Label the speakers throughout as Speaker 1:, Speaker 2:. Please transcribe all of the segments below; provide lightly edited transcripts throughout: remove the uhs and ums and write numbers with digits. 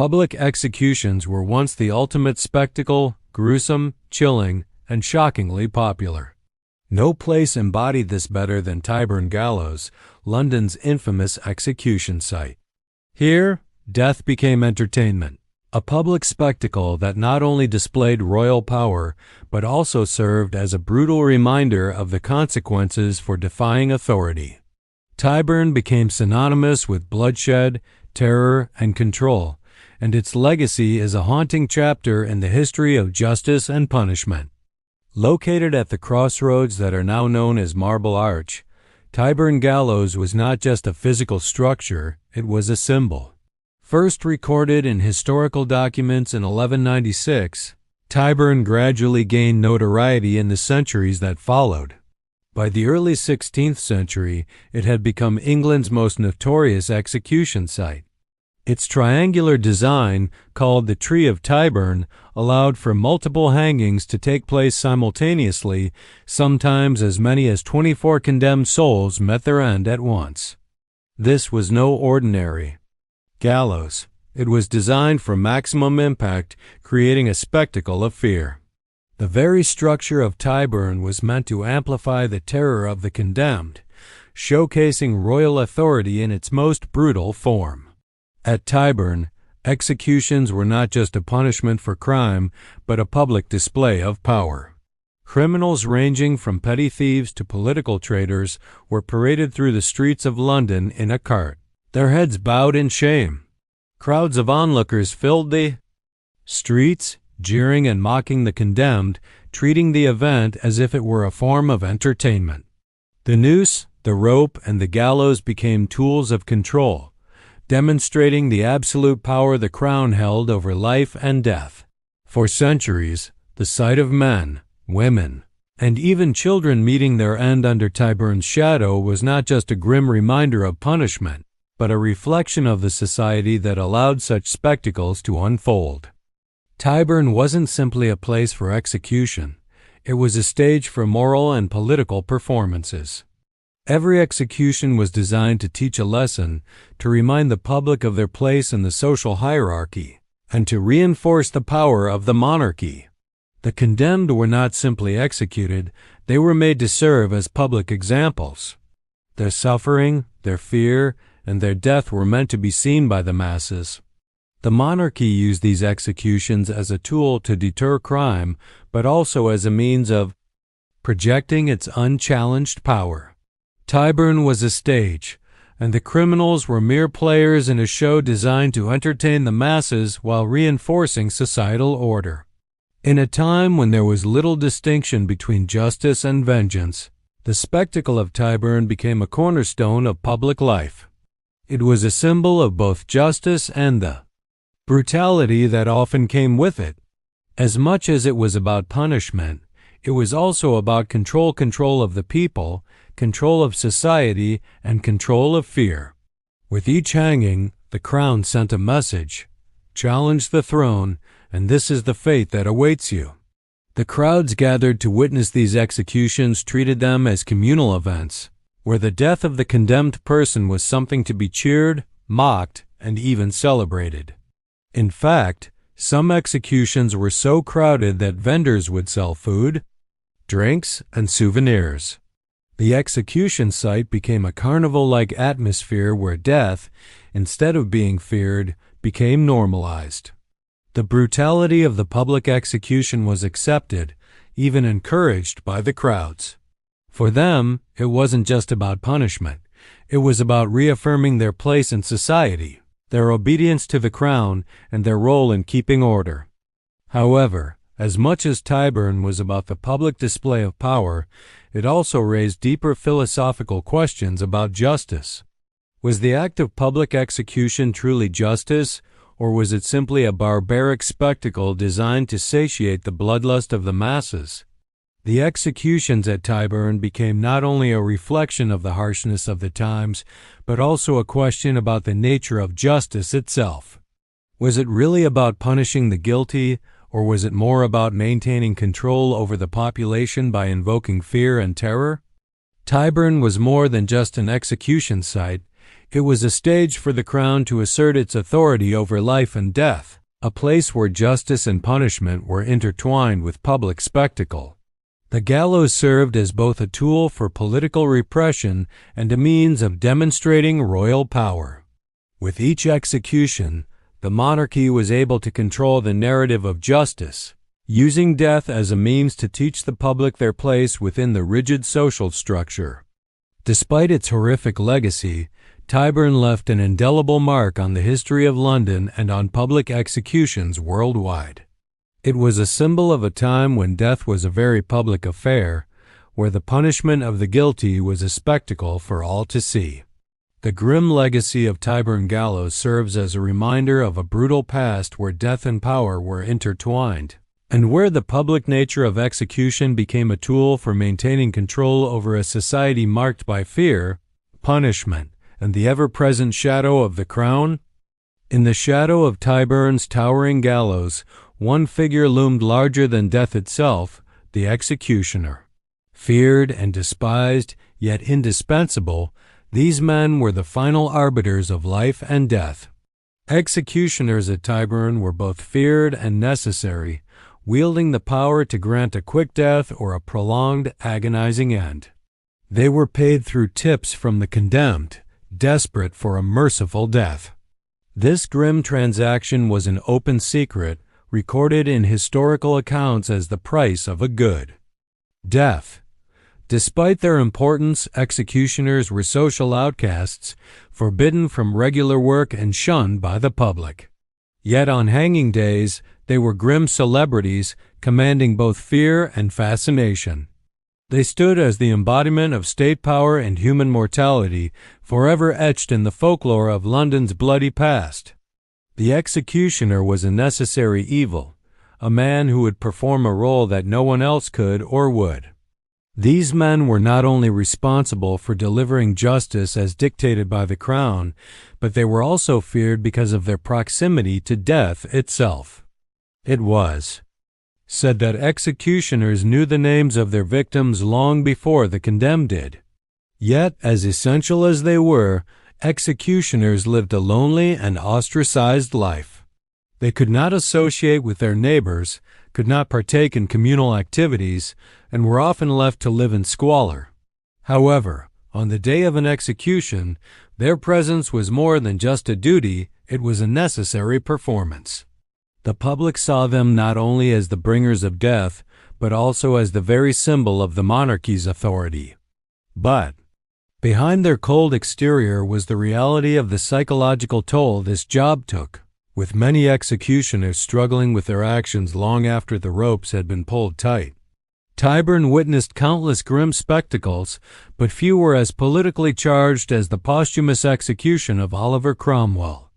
Speaker 1: Public executions were once the ultimate spectacle, gruesome, chilling, and shockingly popular. No place embodied this better than Tyburn Gallows, London's infamous execution site. Here, death became entertainment, a public spectacle that not only displayed royal power, but also served as a brutal reminder of the consequences for defying authority. Tyburn became synonymous with bloodshed, terror, and control, and its legacy is a haunting chapter in the history of justice and punishment. Located at the crossroads that are now known as Marble Arch, Tyburn Gallows was not just a physical structure, it was a symbol. First recorded in historical documents in 1196, Tyburn gradually gained notoriety in the centuries that followed. By the early 16th century, it had become England's most notorious execution site. Its triangular design, called the Tree of Tyburn, allowed for multiple hangings to take place simultaneously. Sometimes as many as 24 condemned souls met their end at once. This was no ordinary gallows. It was designed for maximum impact, creating a spectacle of fear. The very structure of Tyburn was meant to amplify the terror of the condemned, showcasing royal authority in its most brutal form. At Tyburn, executions were not just a punishment for crime, but a public display of power. Criminals ranging from petty thieves to political traitors were paraded through the streets of London in a cart, their heads bowed in shame. Crowds of onlookers filled the streets, jeering and mocking the condemned, treating the event as if it were a form of entertainment. The noose, the rope, and the gallows became tools of control, demonstrating the absolute power the crown held over life and death. For centuries, the sight of men, women, and even children meeting their end under Tyburn's shadow was not just a grim reminder of punishment, but a reflection of the society that allowed such spectacles to unfold. Tyburn wasn't simply a place for execution, it was a stage for moral and political performances. Every execution was designed to teach a lesson, to remind the public of their place in the social hierarchy, and to reinforce the power of the monarchy. The condemned were not simply executed, they were made to serve as public examples. Their suffering, their fear, and their death were meant to be seen by the masses. The monarchy used these executions as a tool to deter crime, but also as a means of projecting its unchallenged power. Tyburn was a stage, and the criminals were mere players in a show designed to entertain the masses while reinforcing societal order. In a time when there was little distinction between justice and vengeance, the spectacle of Tyburn became a cornerstone of public life. It was a symbol of both justice and the brutality that often came with it. As much as it was about punishment, it was also about control of the people, control of society, and control of fear. With each hanging, the crown sent a message: challenge the throne, and this is the fate that awaits you. The crowds gathered to witness these executions treated them as communal events, where the death of the condemned person was something to be cheered, mocked, and even celebrated. In fact, some executions were so crowded that vendors would sell food, drinks, and souvenirs. The execution site became a carnival-like atmosphere where death, instead of being feared, became normalized. The brutality of the public execution was accepted, even encouraged by the crowds. For them, it wasn't just about punishment. It was about reaffirming their place in society, their obedience to the crown, and their role in keeping order. However, as much as Tyburn was about the public display of power, it also raised deeper philosophical questions about justice. Was the act of public execution truly justice, or was it simply a barbaric spectacle designed to satiate the bloodlust of the masses? The executions at Tyburn became not only a reflection of the harshness of the times, but also a question about the nature of justice itself. Was it really about punishing the guilty, or was it more about maintaining control over the population by invoking fear and terror? Tyburn was more than just an execution site. It was a stage for the crown to assert its authority over life and death, a place where justice and punishment were intertwined with public spectacle. The gallows served as both a tool for political repression and a means of demonstrating royal power. With each execution, the monarchy was able to control the narrative of justice, using death as a means to teach the public their place within the rigid social structure. Despite its horrific legacy, Tyburn left an indelible mark on the history of London and on public executions worldwide. It was a symbol of a time when death was a very public affair, where the punishment of the guilty was a spectacle for all to see. The grim legacy of Tyburn Gallows serves as a reminder of a brutal past where death and power were intertwined, and where the public nature of execution became a tool for maintaining control over a society marked by fear, punishment, and the ever-present shadow of the crown. In the shadow of Tyburn's towering gallows, one figure loomed larger than death itself, the executioner. Feared and despised, yet indispensable, these men were the final arbiters of life and death. Executioners at Tyburn were both feared and necessary, wielding the power to grant a quick death or a prolonged, agonizing end. They were paid through tips from the condemned, desperate for a merciful death. This grim transaction was an open secret, recorded in historical accounts as the price of a good death. Despite their importance, executioners were social outcasts, forbidden from regular work and shunned by the public. Yet on hanging days, they were grim celebrities, commanding both fear and fascination. They stood as the embodiment of state power and human mortality, forever etched in the folklore of London's bloody past. The executioner was a necessary evil, a man who would perform a role that no one else could or would. These men were not only responsible for delivering justice as dictated by the crown, but they were also feared because of their proximity to death itself. It was said that executioners knew the names of their victims long before the condemned did. Yet, as essential as they were, executioners lived a lonely and ostracized life. They could not associate with their neighbors, could not partake in communal activities, and were often left to live in squalor. However, on the day of an execution, their presence was more than just a duty, it was a necessary performance. The public saw them not only as the bringers of death, but also as the very symbol of the monarchy's authority. But behind their cold exterior was the reality of the psychological toll this job took, with many executioners struggling with their actions long after the ropes had been pulled tight. Tyburn witnessed countless grim spectacles, but few were as politically charged as the posthumous execution of Oliver Cromwell.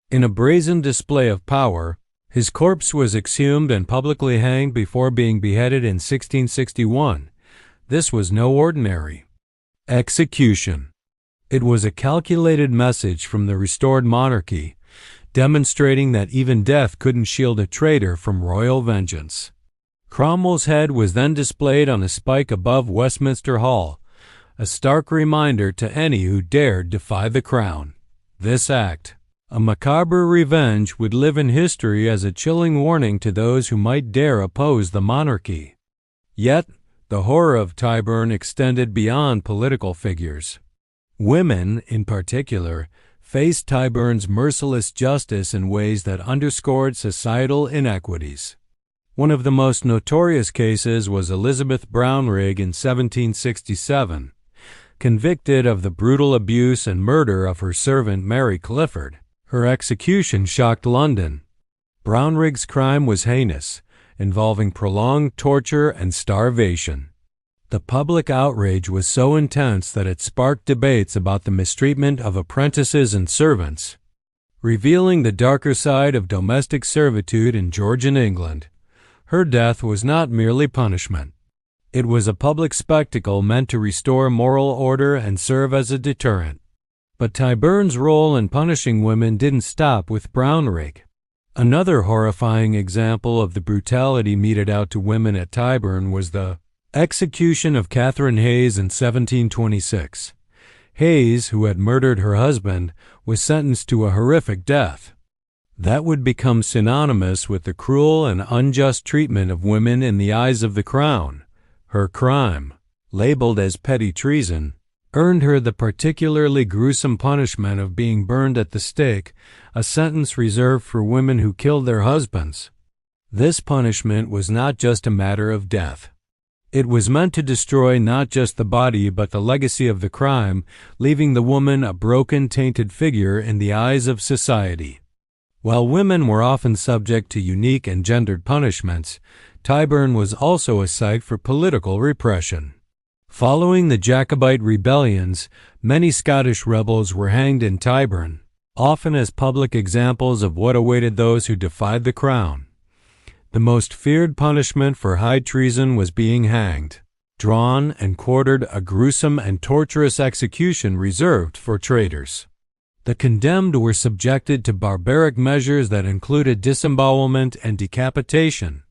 Speaker 1: In a brazen display of power, his corpse was exhumed and publicly hanged before being beheaded in 1661. This was no ordinary execution. It was a calculated message from the restored monarchy, demonstrating that even death couldn't shield a traitor from royal vengeance. Cromwell's head was then displayed on a spike above Westminster Hall, a stark reminder to any who dared defy the crown. This act, a macabre revenge, would live in history as a chilling warning to those who might dare oppose the monarchy. Yet, the horror of Tyburn extended beyond political figures. Women, in particular, faced Tyburn's merciless justice in ways that underscored societal inequities. One of the most notorious cases was Elizabeth Brownrigg in 1767, convicted of the brutal abuse and murder of her servant Mary Clifford. Her execution shocked London. Brownrigg's crime was heinous, involving prolonged torture and starvation. The public outrage was so intense that it sparked debates about the mistreatment of apprentices and servants, revealing the darker side of domestic servitude in Georgian England. Her death was not merely punishment. It was a public spectacle meant to restore moral order and serve as a deterrent. But Tyburn's role in punishing women didn't stop with Brownrigg. Another horrifying example of the brutality meted out to women at Tyburn was the execution of Catherine Hayes in 1726. Hayes, who had murdered her husband, was sentenced to a horrific death. That would become synonymous with the cruel and unjust treatment of women in the eyes of the Crown. Her crime, labeled as petty treason, earned her the particularly gruesome punishment of being burned at the stake, a sentence reserved for women who killed their husbands. This punishment was not just a matter of death. It was meant to destroy not just the body but the legacy of the crime, leaving the woman a broken, tainted figure in the eyes of society. While women were often subject to unique and gendered punishments, Tyburn was also a site for political repression. Following the Jacobite rebellions, many Scottish rebels were hanged in Tyburn, often as public examples of what awaited those who defied the crown. The most feared punishment for high treason was being hanged, drawn and quartered, a gruesome and torturous execution reserved for traitors. The condemned were subjected to barbaric measures that included disembowelment and decapitation,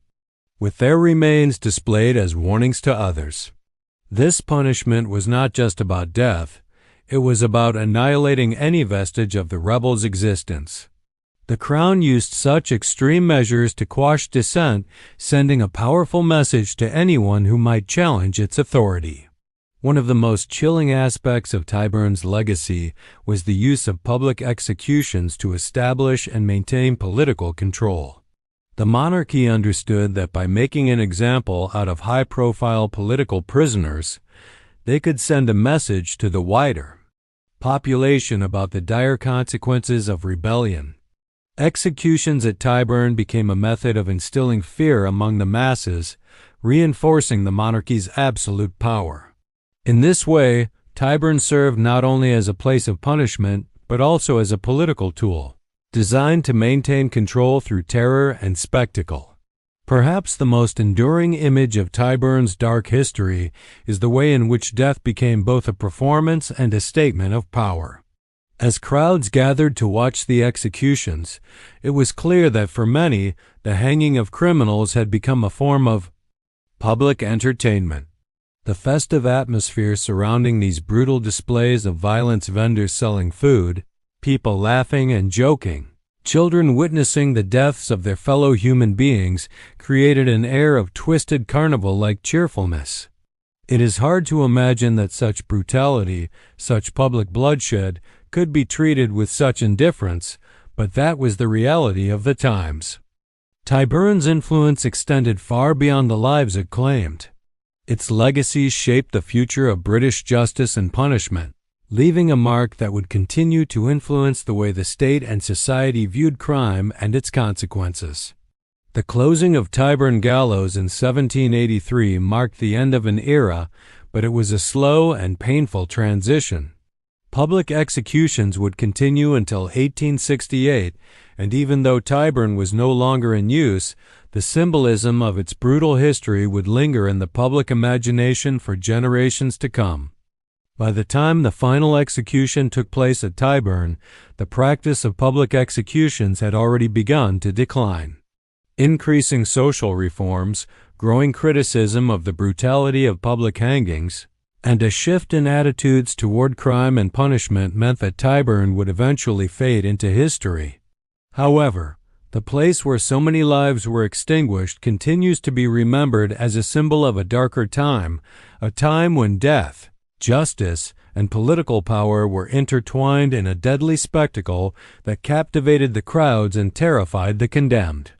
Speaker 1: with their remains displayed as warnings to others. This punishment was not just about death, it was about annihilating any vestige of the rebels' existence. The Crown used such extreme measures to quash dissent, sending a powerful message to anyone who might challenge its authority. One of the most chilling aspects of Tyburn's legacy was the use of public executions to establish and maintain political control. The monarchy understood that by making an example out of high-profile political prisoners, they could send a message to the wider population about the dire consequences of rebellion. Executions at Tyburn became a method of instilling fear among the masses, reinforcing the monarchy's absolute power. In this way, Tyburn served not only as a place of punishment, but also as a political tool, designed to maintain control through terror and spectacle. Perhaps the most enduring image of Tyburn's dark history is the way in which death became both a performance and a statement of power. As crowds gathered to watch the executions, it was clear that for many, the hanging of criminals had become a form of public entertainment. The festive atmosphere surrounding these brutal displays of violence, vendors selling food, people laughing and joking, children witnessing the deaths of their fellow human beings, created an air of twisted carnival-like cheerfulness. It is hard to imagine that such brutality, such public bloodshed, could be treated with such indifference, but that was the reality of the times. Tyburn's influence extended far beyond the lives it claimed. Its legacy shaped the future of British justice and punishment, leaving a mark that would continue to influence the way the state and society viewed crime and its consequences. The closing of Tyburn Gallows in 1783 marked the end of an era, but it was a slow and painful transition. Public executions would continue until 1868, and even though Tyburn was no longer in use, the symbolism of its brutal history would linger in the public imagination for generations to come. By the time the final execution took place at Tyburn, the practice of public executions had already begun to decline. Increasing social reforms, growing criticism of the brutality of public hangings, and a shift in attitudes toward crime and punishment meant that Tyburn would eventually fade into history. However, the place where so many lives were extinguished continues to be remembered as a symbol of a darker time, a time when death, justice, and political power were intertwined in a deadly spectacle that captivated the crowds and terrified the condemned.